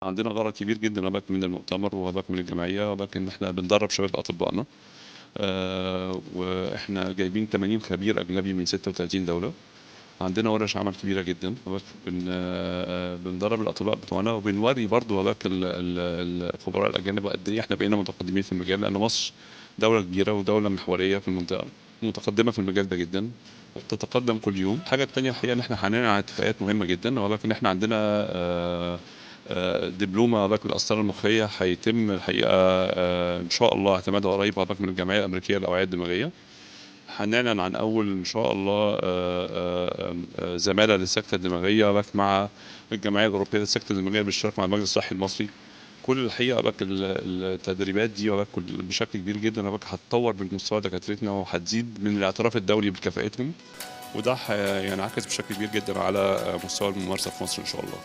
عندنا غرض كبير جدًا من المؤتمر من الجمعية، إن إحنا بندرّب شباب أطبائنا. وإحنا جايبين 80 خبير أجنبي من 36 دولة. عندنا ورش عمل كبيرة جدًا. بندرّب الأطباء بتوعنا، وبنورّي برضه الخبراء الأجانب قد إيه إحنا بقينا متقدمين في المجال، لأن مصر دولة كبيرة ودولة محورية في المنطقة، متقدمة في المجال ده جدًا، وبتتقدم كل يوم. الحاجة التانية الحقيقة إن إحنا حاليًا على اتفاقيات مهمة جدًا، إن إحنا عندنا دبلومة للقسطرة المخية هيتم الحقيقة إن شاء الله اعتمادها قريب من الجمعية الأمريكية للأوعية الدماغية. هنعلن عن أول إن شاء الله زمالة للسكتة الدماغية مع الجمعية الأوروبية للسكتة الدماغية بالاشتراك مع المجلس الصحي المصري. كل الحقيقة التدريبات دي بشكل كبير جدا هتطور من مستوى دكاترتنا، وهتزيد من الاعتراف الدولي بكفاءتهم، وده هينعكس بشكل كبير جدا على مستوى الممارسة في مصر إن شاء الله.